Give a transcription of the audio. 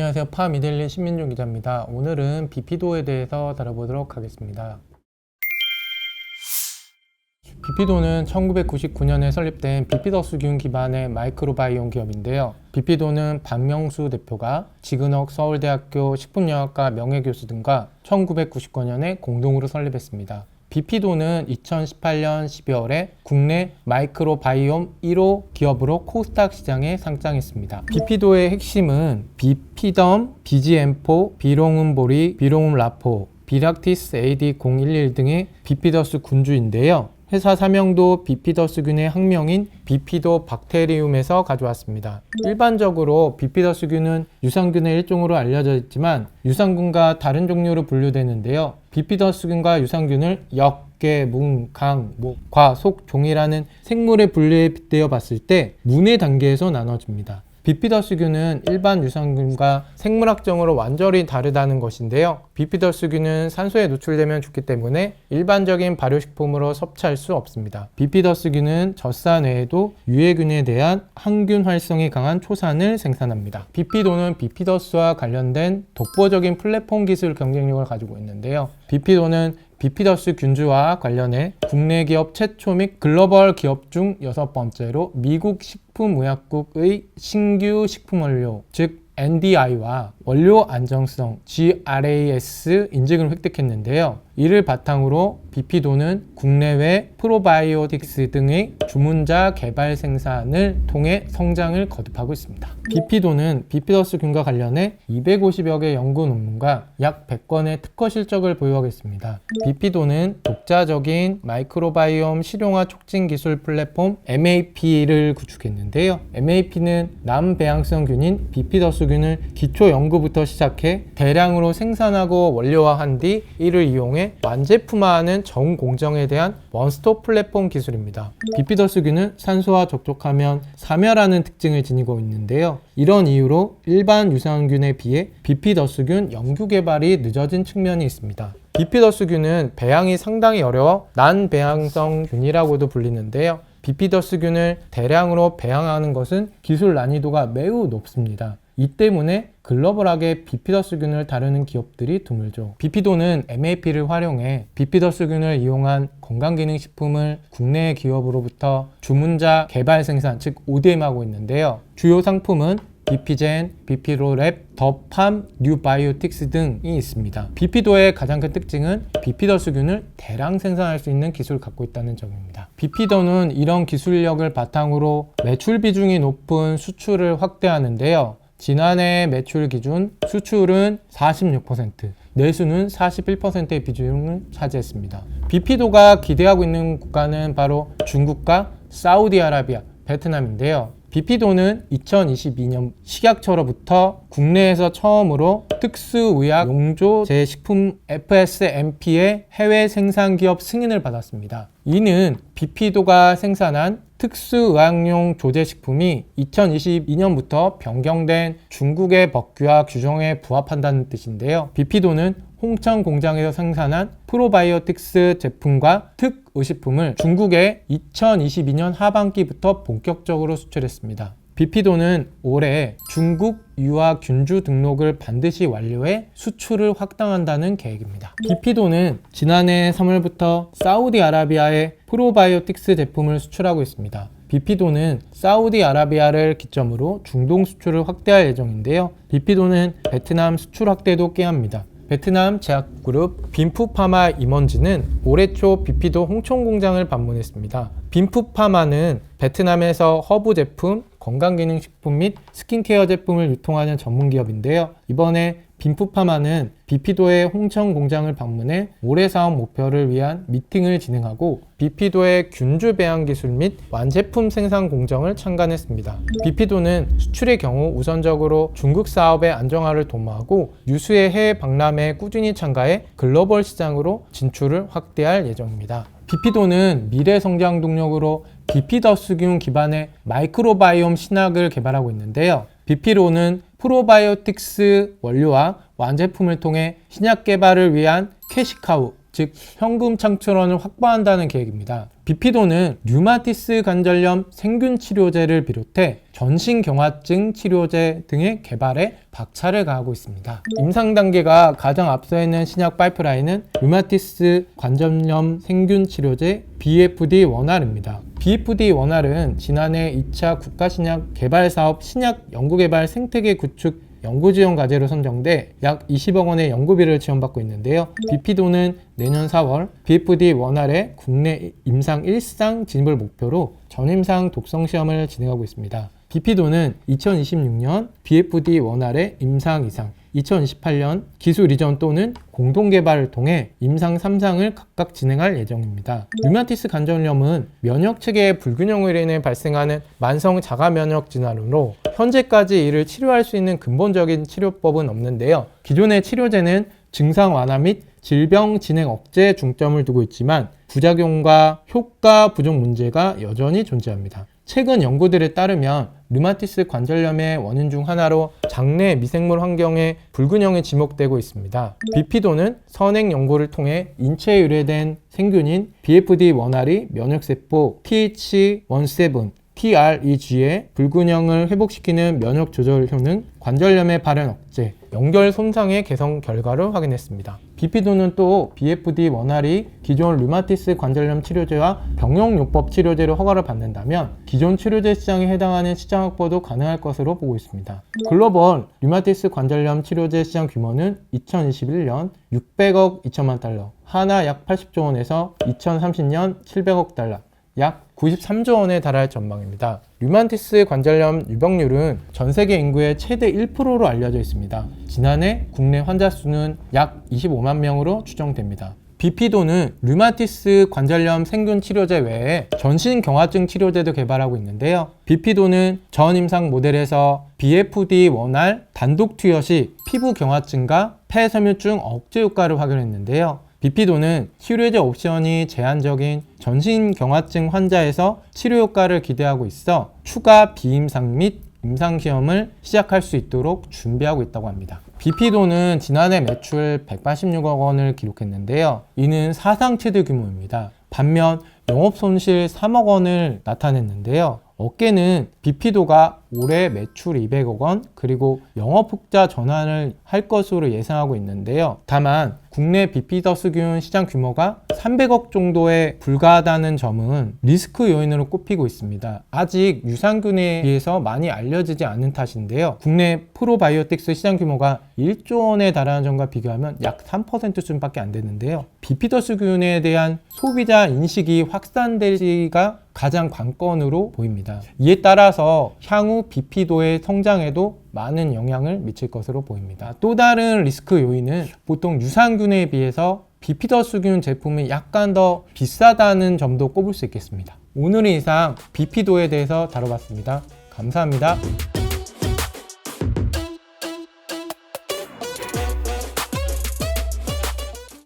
안녕하세요. 파미델리 신민종 기자입니다. 오늘은 비피도에 대해서 다뤄보도록 하겠습니다. 비피도는 1999년에 설립된 비피더스균 기반의 마이크로바이옴 기업인데요. 비피도는 박명수 대표가 지그넉 서울대학교 식품영양과 명예교수 등과 1999년에 공동으로 설립했습니다. 비피도는 2018년 12월에 국내 마이크로바이옴 1호 기업으로 코스닥 시장에 상장했습니다. 비피도의 핵심은 비피덤, 비지엠포, 비롱음보리, 비롱음라포, 비락티스 AD011 등의 비피더스 군주인데요. 회사 사명도 비피더스균의 학명인 비피도 박테리움에서 가져왔습니다. 일반적으로 비피더스균은 유산균의 일종으로 알려져 있지만 유산균과 다른 종류로 분류되는데요. 비피더스균과 유산균을 역, 개, 문, 강, 목, 과, 속, 종이라는 생물의 분류에 빗대어 봤을 때 문의 단계에서 나눠집니다. 비피더스균은 일반 유산균과 생물학적으로 완전히 다르다는 것인데요. 비피더스균은 산소에 노출되면 죽기 때문에 일반적인 발효식품으로 섭취할 수 없습니다. 비피더스균은 젖산 외에도 유해균에 대한 항균 활성이 강한 초산을 생산합니다. 비피도는 비피더스와 관련된 독보적인 플랫폼 기술 경쟁력을 가지고 있는데요. 비피도는 비피더스 균주와 관련해 국내 기업 최초 및 글로벌 기업 중 6번째로 미국 식품의약국의 신규 식품 원료, 즉 NDI와 원료 안정성 GRAS 인증을 획득했는데요. 이를 바탕으로 비피도는 국내외 프로바이오틱스 등의 주문자 개발 생산을 통해 성장을 거듭하고 있습니다. 비피도는 비피더스균과 관련해 250여 개 연구 논문과 약 100건의 특허 실적을 보유하고 있습니다. 비피도는 독자적인 마이크로바이옴 실용화 촉진 기술 플랫폼 MAP를 구축했는데요. MAP는 남배양성균인 비피더스균을 기초 연구부터 시작해 대량으로 생산하고 원료화한 뒤 이를 이용해 완제품화하는 전 공정에 대한 원스톱 플랫폼 기술입니다. 비피더스균은 산소와 접촉하면 사멸하는 특징을 지니고 있는데요. 이런 이유로 일반 유산균에 비해 비피더스균 연구 개발이 늦어진 측면이 있습니다. 비피더스균은 배양이 상당히 어려워 난배양성균이라고도 불리는데요. 비피더스균을 대량으로 배양하는 것은 기술 난이도가 매우 높습니다. 이 때문에 글로벌하게 비피더스균을 다루는 기업들이 드물죠. 비피도는 MAP를 활용해 비피더스균을 이용한 건강기능식품을 국내 기업으로부터 주문자 개발 생산, 즉 ODM하고 있는데요. 주요 상품은 비피젠, 비피로랩, 더팜, 뉴바이오틱스 등이 있습니다. 비피도의 가장 큰 특징은 비피더스균을 대량 생산할 수 있는 기술을 갖고 있다는 점입니다. 비피도는 이런 기술력을 바탕으로 매출 비중이 높은 수출을 확대하는데요. 지난해 매출 기준 수출은 46%, 내수는 41%의 비중을 차지했습니다. 비피도가 기대하고 있는 국가는 바로 중국과 사우디아라비아, 베트남인데요. 비피도는 2022년 식약처로부터 국내에서 처음으로 특수의약 용조 제식품 FSMP의 해외 생산 기업 승인을 받았습니다. 이는 비피도가 생산한 특수의학용 조제식품이 2022년부터 변경된 중국의 법규와 규정에 부합한다는 뜻인데요. 비피도는 홍천 공장에서 생산한 프로바이오틱스 제품과 특의식품을 중국에 2022년 하반기부터 본격적으로 수출했습니다. 비피도는 올해 중국 유아균주 등록을 반드시 완료해 수출을 확장한다는 계획입니다. 비피도는 지난해 3월부터 사우디아라비아에 프로바이오틱스 제품을 수출하고 있습니다. 비피도는 사우디아라비아를 기점으로 중동 수출을 확대할 예정인데요. 비피도는 베트남 수출 확대도 꾀합니다. 베트남 제약그룹 빈푸파마 임원진은 올해 초 비피도 홍천 공장을 방문했습니다. 빈푸파마는 베트남에서 허브 제품, 건강기능식품 및 스킨케어 제품을 유통하는 전문기업인데요. 이번에 빈푸파마는 비피도의 홍천 공장을 방문해 올해 사업 목표를 위한 미팅을 진행하고 비피도의 균주 배양 기술 및 완제품 생산 공정을 참관했습니다. 비피도는 수출의 경우 우선적으로 중국 사업의 안정화를 도모하고 유수의 해외 박람회에 꾸준히 참가해 글로벌 시장으로 진출을 확대할 예정입니다. 비피도는 미래 성장 동력으로 비피더스균 기반의 마이크로바이옴 신약을 개발하고 있는데요. 비피로는 프로바이오틱스 원료와 완제품을 통해 신약 개발을 위한 캐시카우, 즉 현금 창출원을 확보한다는 계획입니다. 비피도는 류마티스 관절염 생균 치료제를 비롯해 전신경화증 치료제 등의 개발에 박차를 가하고 있습니다. 임상 단계가 가장 앞서 있는 신약 파이프라인은 류마티스 관절염 생균 치료제 BFD-1R입니다. BFD-1R은 지난해 2차 국가신약 개발사업 신약 연구개발 생태계 구축 연구지원 과제로 선정돼 약 20억 원의 연구비를 지원받고 있는데요. 비피도는 내년 4월 BFD-1R의 국내 임상 1상 진입을 목표로 전임상 독성 시험을 진행하고 있습니다. 비피도는 2026년 BFD-1R의 임상 2상, 2028년 기술 이전 또는 공동 개발을 통해 임상 3상을 각각 진행할 예정입니다. 류마티스 관절염은 면역 체계의 불균형으로 인해 발생하는 만성 자가 면역 질환으로 현재까지 이를 치료할 수 있는 근본적인 치료법은 없는데요. 기존의 치료제는 증상 완화 및 질병 진행 억제에 중점을 두고 있지만 부작용과 효과 부족 문제가 여전히 존재합니다. 최근 연구들에 따르면 류마티스 관절염의 원인 중 하나로 장내 미생물 환경의 불균형이 지목되고 있습니다. 비피도는 선행 연구를 통해 인체에 의뢰된 생균인 BFD-1R이 면역세포 TH17, TREG의 불균형을 회복시키는 면역 조절 효능, 관절염의 발현 억제, 연결 손상의 개선 결과를 확인했습니다. 비피도는 또 BFD-1R이 기존 류마티스 관절염 치료제와 병용요법 치료제로 허가를 받는다면 기존 치료제 시장에 해당하는 시장 확보도 가능할 것으로 보고 있습니다. 글로벌 류마티스 관절염 치료제 시장 규모는 2021년 600억 2천만 달러, 하나 약 80조 원에서 2030년 700억 달러, 약 93조 원에 달할 전망입니다. 류마티스 관절염 유병률은 전 세계 인구의 최대 1%로 알려져 있습니다. 지난해 국내 환자 수는 약 25만 명으로 추정됩니다. 비피도는 류마티스 관절염 생균 치료제 외에 전신경화증 치료제도 개발하고 있는데요. 비피도는 전임상 모델에서 BFD-1R 단독 투여 시 피부 경화증과 폐섬유증 억제 효과를 확인했는데요. 비피도는 치료제 옵션이 제한적인 전신경화증 환자에서 치료 효과를 기대하고 있어 추가 비임상 및 임상시험을 시작할 수 있도록 준비하고 있다고 합니다. 비피도는 지난해 매출 186억 원을 기록했는데요. 이는 사상 최대 규모입니다. 반면 영업손실 3억 원을 나타냈는데요. 업계는 비피도가 올해 매출 200억 원 그리고 영업흑자 전환을 할 것으로 예상하고 있는데요. 다만 국내 비피더스균 시장 규모가 300억 정도에 불과하다는 점은 리스크 요인으로 꼽히고 있습니다. 아직 유산균에 비해서 많이 알려지지 않은 탓인데요. 국내 프로바이오틱스 시장 규모가 1조 원에 달하는 점과 비교하면 약 3% 수준밖에 안 되는데요. 비피더스균에 대한 소비자 인식이 확산되기가 가장 관건으로 보입니다. 이에 따라서 향후 비피도의 성장에도 많은 영향을 미칠 것으로 보입니다. 또 다른 리스크 요인은 보통 유산균에 비해서 비피더스균 제품이 약간 더 비싸다는 점도 꼽을 수 있겠습니다. 오늘은 이상 비피도에 대해서 다뤄봤습니다. 감사합니다.